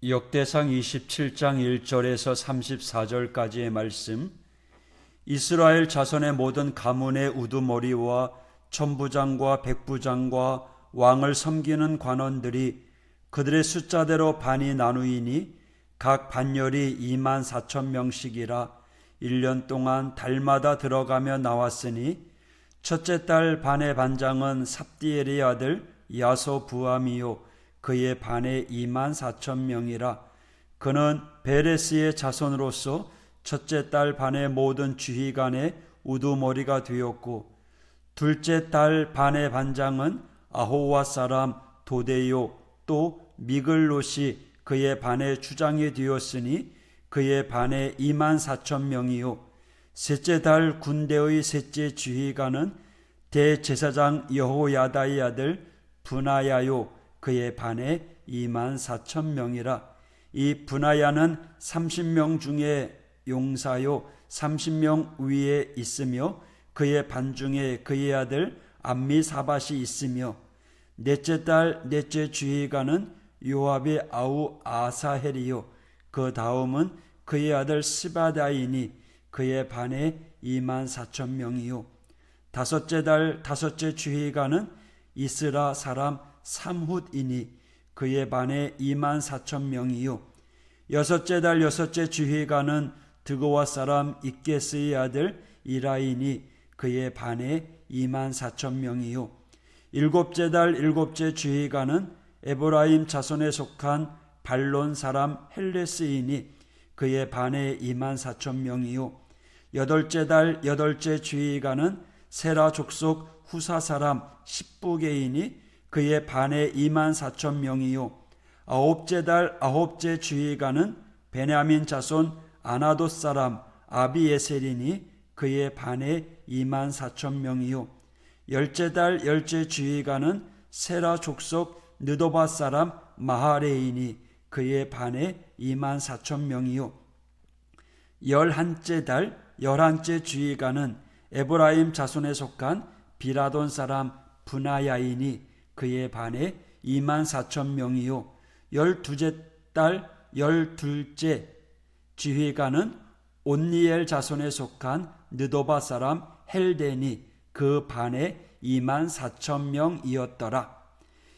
역대상 27장 1절에서 34절까지의 말씀. 이스라엘 자손의 모든 가문의 우두머리와 천부장과 백부장과 왕을 섬기는 관원들이 그들의 숫자대로 반이 나누이니 각 반열이 24,000명씩이라 1년 동안 달마다 들어가며 나왔으니 첫째 달 반의 반장은 삽디엘의 아들 야소부암이요 그의 반에 24,000명이라. 그는 베레스의 자손으로서 첫째 달 반의 모든 주휘관의 우두머리가 되었고, 둘째 달 반의 반장은 아호와 사람 도데요 또 미글롯이 그의 반의 주장이 되었으니 그의 반에 24,000명이요 셋째 달 군대의 셋째 주휘관은 대제사장 여호야다의 아들 분하야요 그의 반에 24,000명이라. 이 분하야는 30명 중에 용사요 30명 위에 있으며 그의 반 중에 그의 아들 암미사밧이 있으며, 넷째 달 넷째 주휘관은 요압의 아우 아사헬이요 그 다음은 그의 아들 스바다이니 그의 반에 24,000명이요 다섯째 달 다섯째 주휘관은 이스라 사람 삼훗이니 그의 반에 24,000명이요 여섯째 달 여섯째 주휘관은 드고와 사람 잇게스의 아들 이라이니 그의 반에 24,000명이요 일곱째 달 일곱째 주휘관은 에브라임 자손에 속한 발론 사람 헬레스이니 그의 반에 24,000명이요 여덟째 달 여덟째 주휘관은 세라 족속 후사 사람 십부게이니 그의 반에 24,000명이요 아홉째 달 아홉째 주휘관은 베냐민 자손 아나돗 사람 아비에셀이니 그의 반에 24,000명이요 열째 달 열째 주휘관은 세라 족속 느도바 사람 마하레이니 그의 반에 24,000명이요 열한째 달 열한째 주휘관은 에브라임 자손에 속한 비라돈 사람 분하야이니 그의 반에 24,000명이요 열두째 달 열둘째 주휘관은 온니엘 자손에 속한 느도바 사람 헬데니 그 반에 24,000명이었더라.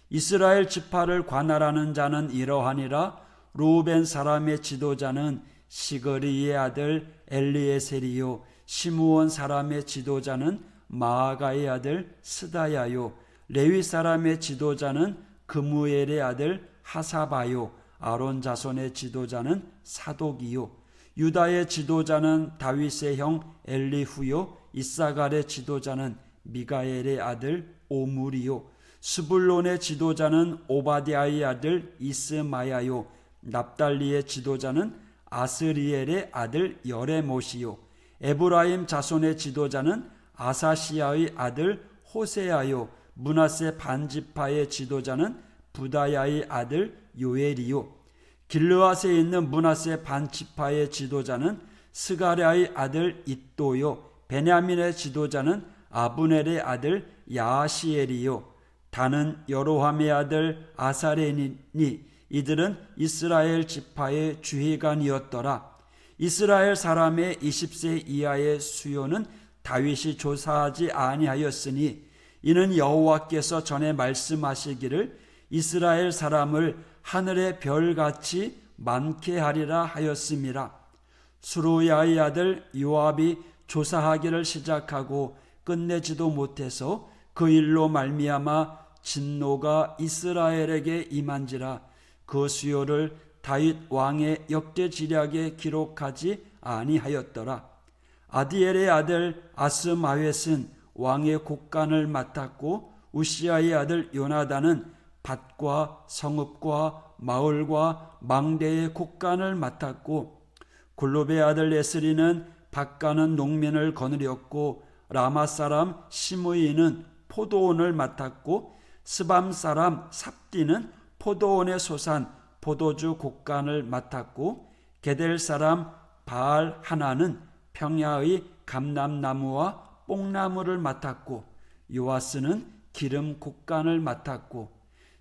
이스라엘 지파를 관할하는 자는 이러하니라. 루벤 사람의 지도자는 시그리의 아들 엘리에셀이요 시므온 사람의 지도자는 마아가의 아들 스다야요 레위 사람의 지도자는 그무엘의 아들 하사바요 아론 자손의 지도자는 사독이요 유다의 지도자는 다윗의 형 엘리후요 이사갈의 지도자는 미가엘의 아들 오므리요 스불론의 지도자는 오바댜의 아들 이스마야요 납달리의 지도자는 아스리엘의 아들 여레못이요 에브라임 자손의 지도자는 아사시아의 아들 호세아요 므낫세 반지파의 지도자는 부다야의 아들 요엘이요 길르앗에 있는 므낫세 반지파의 지도자는 스가랴의 아들 잇도요 베냐민의 지도자는 아브넬의 아들 야시엘이요 다는 여로함의 아들 아사레니니 이들은 이스라엘 지파의 주휘관이었더라. 이스라엘 사람의 20세 이하의 수요는 다윗이 조사하지 아니하였으니 이는 여호와께서 전에 말씀하시기를 이스라엘 사람을 하늘의 별같이 많게 하리라 하였음이라. 수루야의 아들 요압이 조사하기를 시작하고 끝내지도 못해서 그 일로 말미암아 진노가 이스라엘에게 임한지라. 그 수요를 다윗 왕의 역대지략에 기록하지 아니하였더라. 아디엘의 아들 아스마웻은 왕의 곡간을 맡았고 우시아의 아들 요나단은 밭과 성읍과 마을과 망대의 곡간을 맡았고 골롭의 아들 에스리는 밭가는 농민을 거느렸고 라마 사람 시므이는 포도원을 맡았고 스밤 사람 삽디는 포도원의 소산 포도주 곡간을 맡았고 게델 사람 바알 하나는 평야의 감람나무와 뽕나무를 맡았고 요아스는 기름 곡간을 맡았고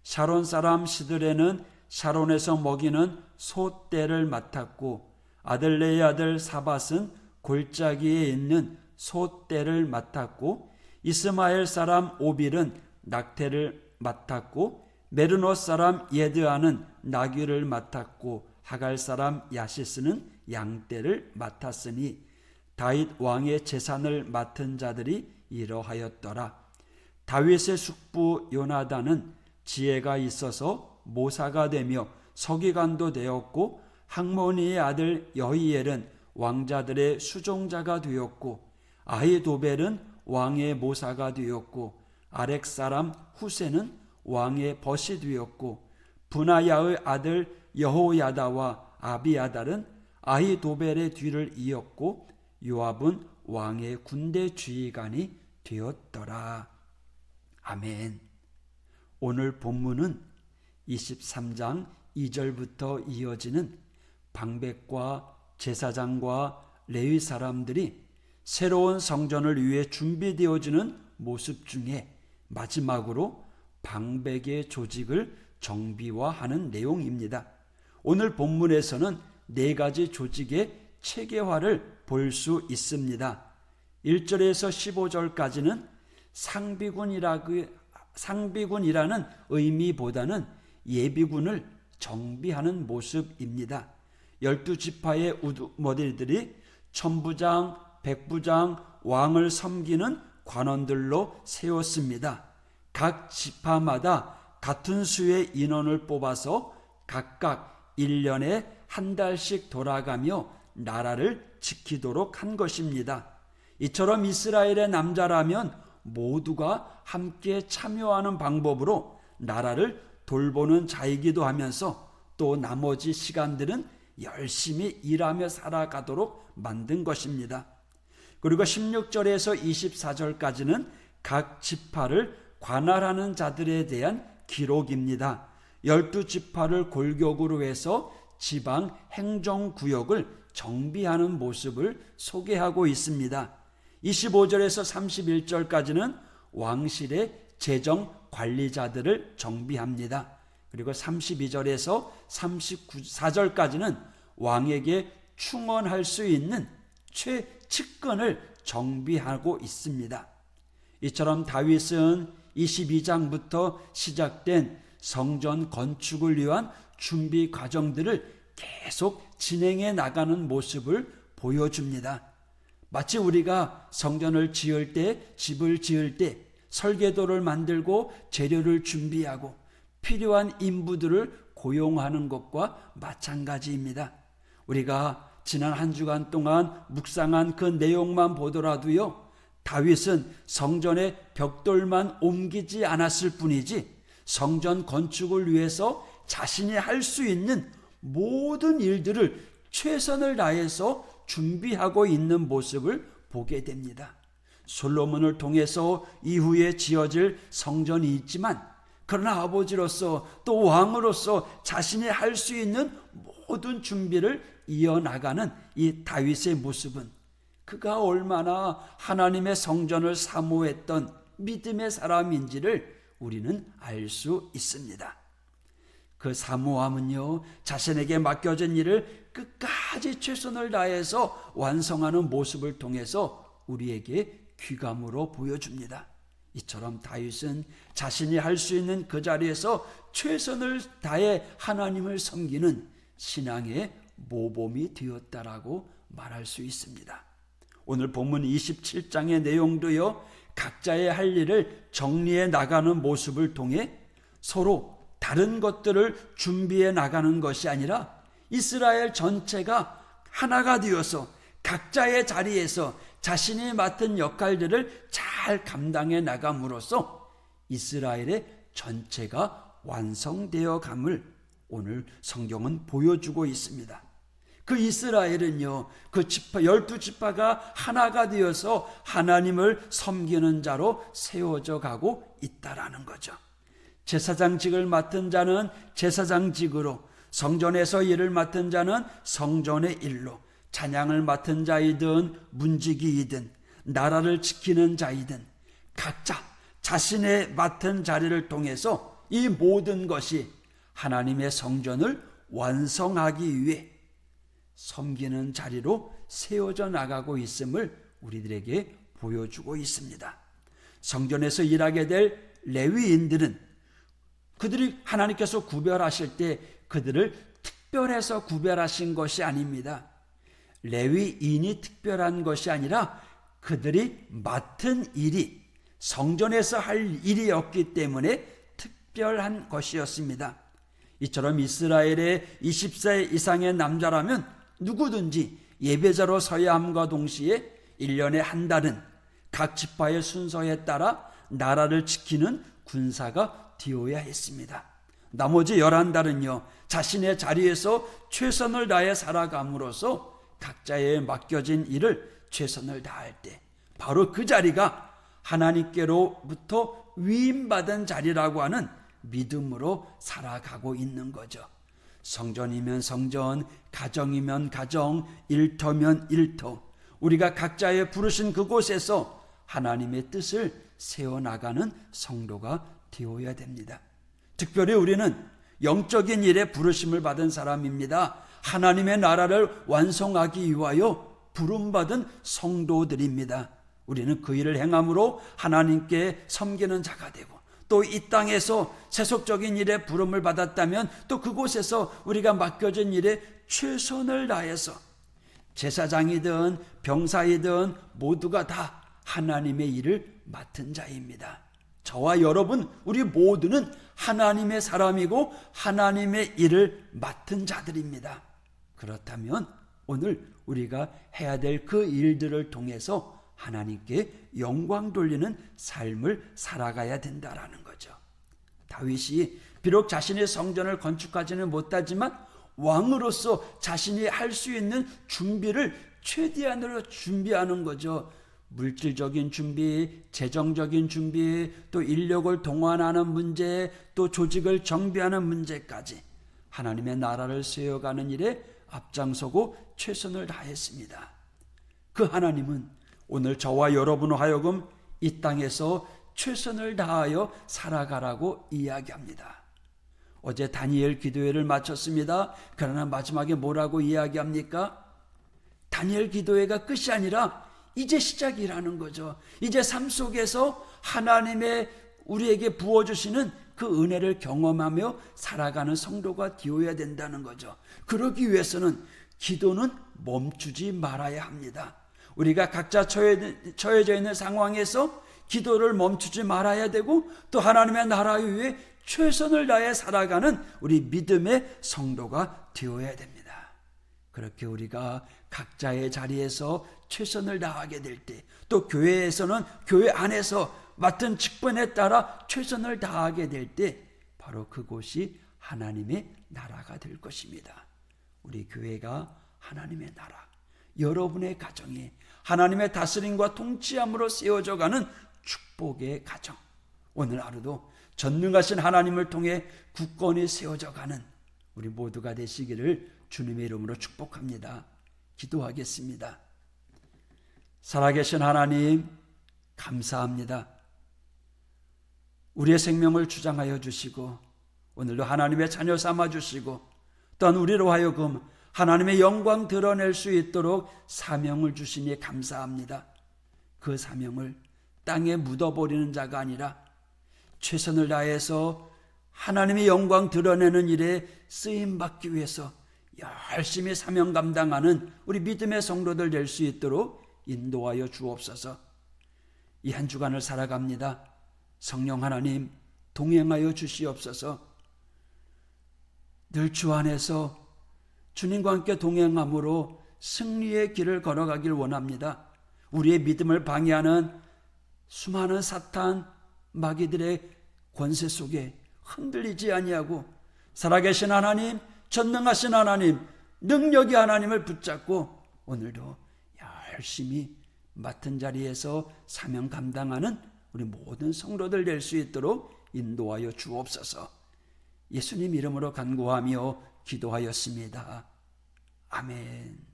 샤론 사람 시드레는 샤론에서 먹이는 소떼를 맡았고 아들레의 아들 사밧은 골짜기에 있는 소떼를 맡았고 이스마엘 사람 오빌은 낙태를 맡았고 메르노 사람 예드아는 나귀를 맡았고 하갈 사람 야시스는 양떼를 맡았으니 다윗 왕의 재산을 맡은 자들이 이러하였더라. 다윗의 숙부 요나단은 지혜가 있어서 모사가 되며 서기관도 되었고 학모니의 아들 여히엘은 왕자들의 수종자가 되었고 아히도벨은 왕의 모사가 되었고 아렉 사람 후세는 왕의 벗이 되었고 분하야의 아들 여호야다와 아비아달은 아히도벨의 뒤를 이었고 요압은 왕의 군대 지휘관이 되었더라. 아멘. 오늘 본문은 23장 2절부터 이어지는 방백과 제사장과 레위 사람들이 새로운 성전을 위해 준비되어지는 모습 중에 마지막으로 방백의 조직을 정비화하는 내용입니다. 오늘 본문에서는 4가지 조직의 체계화를 볼 수 있습니다. 1절에서 15절까지는 상비군이라는 의미보다는 예비군을 정비하는 모습입니다. 12지파의 우두머리들이 천부장, 백부장, 왕을 섬기는 관원들로 세웠습니다. 각 지파마다 같은 수의 인원을 뽑아서 각각 1년에 한 달씩 돌아가며 나라를 지키도록 한 것입니다. 이처럼 이스라엘의 남자라면 모두가 함께 참여하는 방법으로 나라를 돌보는 자이기도 하면서 또 나머지 시간들은 열심히 일하며 살아가도록 만든 것입니다. 그리고 16절에서 24절까지는 각 지파를 관할하는 자들에 대한 기록입니다. 12지파를 골격으로 해서 지방 행정구역을 정비하는 모습을 소개하고 있습니다. 25절에서 31절까지는 왕실의 재정 관리자들을 정비합니다. 그리고 32절에서 34절까지는 왕에게 충원할 수 있는 최측근을 정비하고 있습니다. 이처럼 다윗은 22장부터 시작된 성전 건축을 위한 준비 과정들을 계속 진행해 나가는 모습을 보여줍니다. 마치 우리가 성전을 지을 때, 집을 지을 때 설계도를 만들고 재료를 준비하고 필요한 인부들을 고용하는 것과 마찬가지입니다. 우리가 지난 한 주간 동안 묵상한 그 내용만 보더라도요, 다윗은 성전의 벽돌만 옮기지 않았을 뿐이지 성전 건축을 위해서 자신이 할 수 있는 모든 일들을 최선을 다해서 준비하고 있는 모습을 보게 됩니다. 솔로몬을 통해서 이후에 지어질 성전이 있지만 그러나 아버지로서 또 왕으로서 자신이 할 수 있는 모든 준비를 이어나가는 이 다윗의 모습은 그가 얼마나 하나님의 성전을 사모했던 믿음의 사람인지를 우리는 알 수 있습니다. 그 사모함은요, 자신에게 맡겨진 일을 끝까지 최선을 다해서 완성하는 모습을 통해서 우리에게 귀감으로 보여줍니다. 이처럼 다윗은 자신이 할 수 있는 그 자리에서 최선을 다해 하나님을 섬기는 신앙의 모범이 되었다라고 말할 수 있습니다. 오늘 본문 27장의 내용도요, 각자의 할 일을 정리해 나가는 모습을 통해 서로 다른 것들을 준비해 나가는 것이 아니라 이스라엘 전체가 하나가 되어서 각자의 자리에서 자신이 맡은 역할들을 잘 감당해 나감으로써 이스라엘의 전체가 완성되어 감을 오늘 성경은 보여주고 있습니다. 그 이스라엘은요, 그 12지파가 하나가 되어서 하나님을 섬기는 자로 세워져 가고 있다라는 거죠. 제사장직을 맡은 자는 제사장직으로, 성전에서 일을 맡은 자는 성전의 일로, 찬양을 맡은 자이든 문지기이든 나라를 지키는 자이든 각자 자신의 맡은 자리를 통해서 이 모든 것이 하나님의 성전을 완성하기 위해 섬기는 자리로 세워져 나가고 있음을 우리들에게 보여주고 있습니다. 성전에서 일하게 될 레위인들은 그들이 하나님께서 구별하실 때 그들을 특별해서 구별하신 것이 아닙니다. 레위인이 특별한 것이 아니라 그들이 맡은 일이 성전에서 할 일이었기 때문에 특별한 것이었습니다. 이처럼 이스라엘의 20세 이상의 남자라면 누구든지 예배자로 서야 함과 동시에 1년에 한 달은 각 지파의 순서에 따라 나라를 지키는 군사가 되어야 했습니다. 나머지 11달은요, 자신의 자리에서 최선을 다해 살아감으로써 각자의 맡겨진 일을 최선을 다할 때 바로 그 자리가 하나님께로부터 위임받은 자리라고 하는 믿음으로 살아가고 있는 거죠. 성전이면 성전, 가정이면 가정, 일터면 일터, 우리가 각자의 부르신 그곳에서 하나님의 뜻을 세워나가는 성도가 되어야 됩니다. 특별히 우리는 영적인 일에 부르심을 받은 사람입니다. 하나님의 나라를 완성하기 위하여 부름받은 성도들입니다. 우리는 그 일을 행함으로 하나님께 섬기는 자가 되고, 또 이 땅에서 세속적인 일에 부름을 받았다면 또 그곳에서 우리가 맡겨진 일에 최선을 다해서 제사장이든 병사이든 모두가 다 하나님의 일을 맡은 자입니다. 저와 여러분, 우리 모두는 하나님의 사람이고 하나님의 일을 맡은 자들입니다. 그렇다면 오늘 우리가 해야 될 그 일들을 통해서 하나님께 영광 돌리는 삶을 살아가야 된다라는 거죠. 다윗이 비록 자신의 성전을 건축하지는 못하지만 왕으로서 자신이 할 수 있는 준비를 최대한으로 준비하는 거죠. 물질적인 준비, 재정적인 준비, 또 인력을 동원하는 문제, 또 조직을 정비하는 문제까지 하나님의 나라를 세워가는 일에 앞장서고 최선을 다했습니다. 그 하나님은 오늘 저와 여러분으로 하여금 이 땅에서 최선을 다하여 살아가라고 이야기합니다. 어제 다니엘 기도회를 마쳤습니다. 그러나 마지막에 뭐라고 이야기합니까? 다니엘 기도회가 끝이 아니라 이제 시작이라는 거죠. 이제 삶 속에서 하나님의 우리에게 부어주시는 그 은혜를 경험하며 살아가는 성도가 되어야 된다는 거죠. 그러기 위해서는 기도는 멈추지 말아야 합니다. 우리가 각자 처해져 있는 상황에서 기도를 멈추지 말아야 되고, 또 하나님의 나라 위에 최선을 다해 살아가는 우리 믿음의 성도가 되어야 됩니다. 그렇게 우리가 각자의 자리에서 최선을 다하게 될 때, 또 교회에서는 교회 안에서 맡은 직분에 따라 최선을 다하게 될 때 바로 그곳이 하나님의 나라가 될 것입니다. 우리 교회가 하나님의 나라, 여러분의 가정이 하나님의 다스림과 통치함으로 세워져가는 축복의 가정, 오늘 하루도 전능하신 하나님을 통해 굳건히 세워져가는 우리 모두가 되시기를 주님의 이름으로 축복합니다. 기도하겠습니다. 살아계신 하나님, 감사합니다. 우리의 생명을 주장하여 주시고 오늘도 하나님의 자녀 삼아 주시고, 또한 우리로 하여금 하나님의 영광 드러낼 수 있도록 사명을 주시니 감사합니다. 그 사명을 땅에 묻어버리는 자가 아니라 최선을 다해서 하나님의 영광 드러내는 일에 쓰임받기 위해서 열심히 사명 감당하는 우리 믿음의 성도들 될 수 있도록 인도하여 주옵소서. 이 한 주간을 살아갑니다. 성령 하나님 동행하여 주시옵소서. 늘 주 안에서 주님과 함께 동행함으로 승리의 길을 걸어가길 원합니다. 우리의 믿음을 방해하는 수많은 사탄 마귀들의 권세 속에 흔들리지 아니하고 살아계신 하나님, 전능하신 하나님, 능력의 하나님을 붙잡고 오늘도 열심히 맡은 자리에서 사명 감당하는 우리 모든 성도들 될 수 있도록 인도하여 주옵소서. 예수님 이름으로 간구하며 기도하였습니다. 아멘.